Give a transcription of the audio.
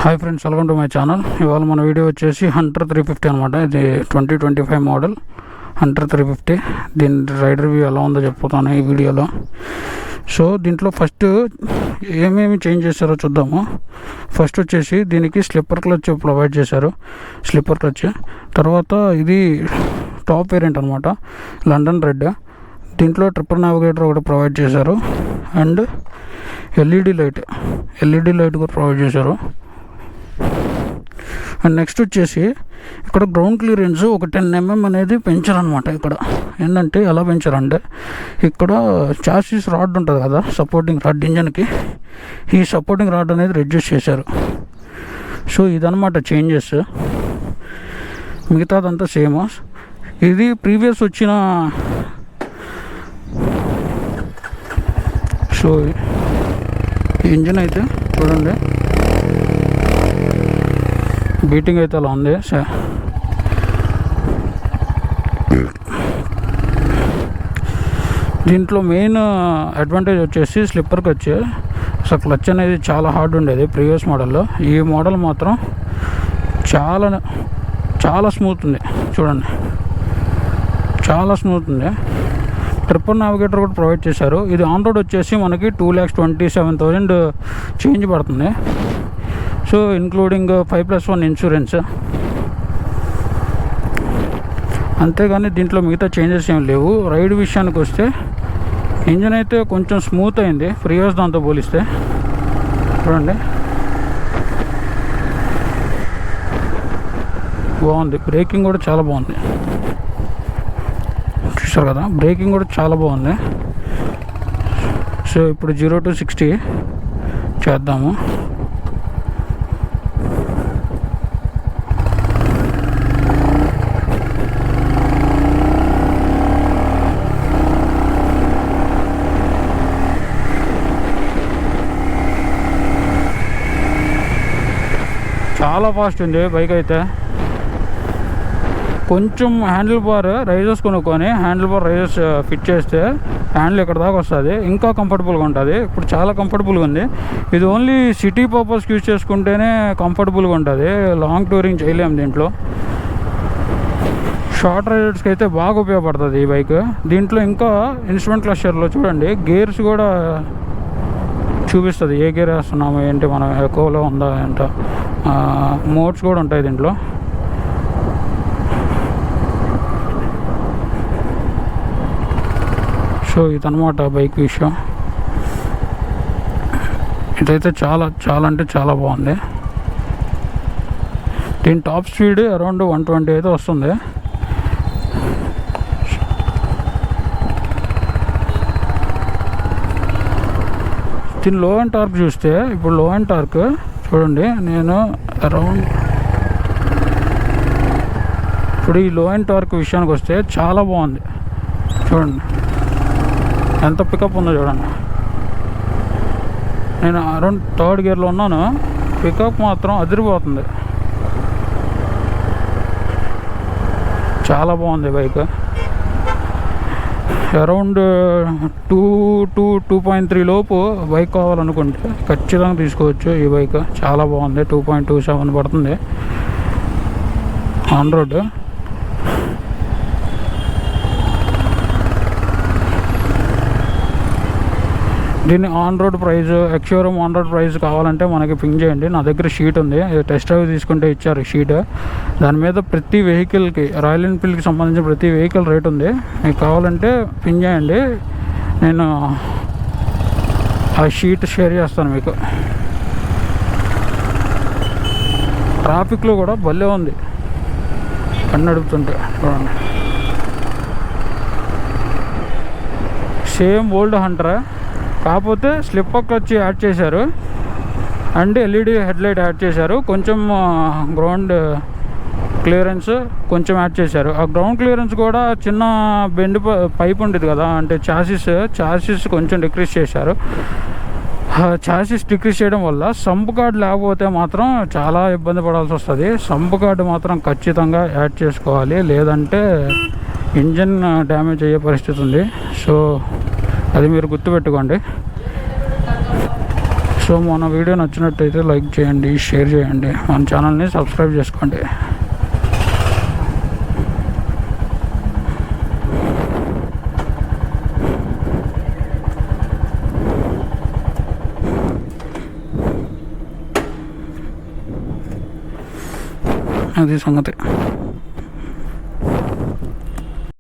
Hi friends, welcome to my channel. ఇవాళ మన video వచ్చేసి హంటర్ 350 అనమాట. ఇది 2025 మోడల్ హంటర్ 350. దీని రైడర్ వ్యూ ఎలా ఉందో చెప్పుతాను ఈ వీడియోలో. సో దీంట్లో ఫస్ట్ ఏమేమి చేంజ్ చేశారో చూద్దాము. ఫస్ట్ వచ్చేసి దీనికి స్లిప్పర్ క్లచ్ ప్రొవైడ్ చేశారు, స్లిప్పర్ క్లచ్. తర్వాత ఇది టాప్ వేరియంట్ అనమాట, లండన్ రెడ్. దీంట్లో ట్రిపుల్ నావిగేటర్ ఒకటి ప్రొవైడ్ చేశారు అండ్ ఎల్ఈడి లైట్ కూడా ప్రొవైడ్ చేశారు. అండ్ నెక్స్ట్ వచ్చేసి ఇక్కడ గ్రౌండ్ క్లియరెన్స్ ఒక 10 mm అనేది పెంచారనమాట. ఇక్కడ ఏంటంటే ఎలా పెంచారంటే, ఇక్కడ చాసిస్ రాడ్ ఉంటుంది కదా, సపోర్టింగ్ రాడ్ ఇంజన్కి, ఈ సపోర్టింగ్ రాడ్ అనేది రెడ్యూస్ చేశారు. సో ఇదనమాట చేంజెస్. మిగతాదంతా సేమ్. ఇది ప్రీవియస్ వచ్చిన సో ఇంజిన్ అయితే చూడండి, బీటింగ్ అయితే అలా ఉంది. దీంట్లో మెయిన్ అడ్వాంటేజ్ వచ్చేసి స్లిప్పర్కి వచ్చి అసలు క్లచ్ అనేది చాలా హార్డ్ ఉండేది ప్రీవియస్ మోడల్లో. ఈ మోడల్ మాత్రం చాలా స్మూత్ ఉంది. చూడండి, చాలా స్మూత్ ఉంది. ట్రిపుల్ నావిగేటర్ కూడా ప్రొవైడ్ చేశారు. ఇది ఆన్ రోడ్ వచ్చేసి మనకి 2,27,000 చేంజ్ పడుతుంది. So including 5+1 insurance. అంతేగాని దీంట్లో మిగతా చేంజెస్ ఏం లేవు. రైడ్ విషయానికి వస్తే ఇంజన్ అయితే కొంచెం స్మూత్ అయింది ప్రీవియస్ దాంతో పోలిస్తే. చూడండి, బాగుంది. బ్రేకింగ్ కూడా చాలా బాగుంది. చూసారు కదా, బ్రేకింగ్ కూడా చాలా బాగుంది. సో ఇప్పుడు 0 to 60 చేద్దాము. చాలా ఫాస్ట్ ఉంది బైక్ అయితే. కొంచెం హ్యాండిల్ బార్ రైజర్స్ కొనుక్కొని హ్యాండిల్ బార్ రైజర్స్ ఫిట్ చేస్తే హ్యాండిల్ ఇక్కడ దాకా వస్తుంది, ఇంకా కంఫర్టబుల్గా ఉంటుంది. ఇప్పుడు చాలా కంఫర్టబుల్గా ఉంది. ఇది ఓన్లీ సిటీ పర్పస్కి యూజ్ చేసుకుంటేనే కంఫర్టబుల్గా ఉంటుంది. లాంగ్ టూరింగ్ చేయలేము దీంట్లో. షార్ట్ రైడర్స్కి అయితే బాగా ఉపయోగపడుతుంది ఈ బైక్. దీంట్లో ఇంకా ఇన్స్ట్రుమెంట్ క్లస్టర్లో చూడండి, గేర్స్ కూడా చూపిస్తుంది, ఏ గేర్ వేస్తున్నాము ఏంటి, మనం ఎక్కువలో ఉందా ఏంట. మోడ్స్ కూడా ఉంటాయి దీంట్లో. సో ఇదన్నమాట బైక్ విషయం. ఇదైతే చాలా అంటే చాలా బాగుంది. దీని టాప్ స్పీడ్ అరౌండ్ 120 అయితే వస్తుంది. దీని లో అండ్ టార్క్ చూస్తే, ఇప్పుడు లో అండ్ టార్క్ చూడండి, నేను అరౌండ్ ఇప్పుడు ఈ లో అండ్ టార్క్ విషయానికి వస్తే చాలా బాగుంది. చూడండి ఎంత పికప్ ఉందో చూడండి. నేను అరౌండ్ 3rd గేర్లో ఉన్నాను, పికప్ మాత్రం అదిరిపోతుంది. చాలా బాగుంది బైక్. అరౌండ్ 2.3 లోపు బైక్ కావాలనుకుంటే ఖచ్చితంగా తీసుకోవచ్చు ఈ బైక్. చాలా బాగుంది. 2.27 పడుతుంది ఆన్ రోడ్. దీన్ని on road price, ex-showroom on road price కావాలంటే మనకి పింగ్ చేయండి. నా దగ్గర షీట్ ఉంది, టెస్ట్ డ్రైవ్ తీసుకుంటే ఇచ్చారు షీట్. దాని మీద ప్రతి వెహికల్కి, రాయల్ ఎన్ఫీల్డ్కి సంబంధించిన ప్రతి వెహికల్ రేట్ ఉంది. మీకు కావాలంటే పింగ్ చేయండి, నేను ఆ షీట్ షేర్ చేస్తాను మీకు. ట్రాఫిక్లో కూడా భలే ఉంది బండి నడుపుతుంటే. చూడండి, సేమ్ ఓల్డ్ హంటర్, కాకపోతే స్లిప్పర్ క్లచ్ యాడ్ చేశారు అండ్ ఎల్ఈడి హెడ్లైట్ యాడ్ చేశారు. కొంచెం గ్రౌండ్ క్లియరెన్స్ కొంచెం యాడ్ చేశారు. ఆ గ్రౌండ్ క్లియరెన్స్ కూడా చిన్న బెండ్ పైప్ ఉండేది కదా, అంటే చాసిస్ కొంచెం డిక్రీజ్ చేశారు. చాసిస్ డిక్రీజ్ చేయడం వల్ల సంప్ గార్డ్ లేకపోతే మాత్రం చాలా ఇబ్బంది పడాల్సి వస్తుంది. సంప్ గార్డ్ మాత్రం ఖచ్చితంగా యాడ్ చేసుకోవాలి, లేదంటే ఇంజన్ డ్యామేజ్ అయ్యే పరిస్థితి ఉంది. సో అది మీరు గుర్తుపెట్టుకోండి. సో మన వీడియో నచ్చినట్టయితే లైక్ చేయండి, షేర్ చేయండి, మన ఛానల్ని సబ్స్క్రైబ్ చేసుకోండి. అది సంగతి.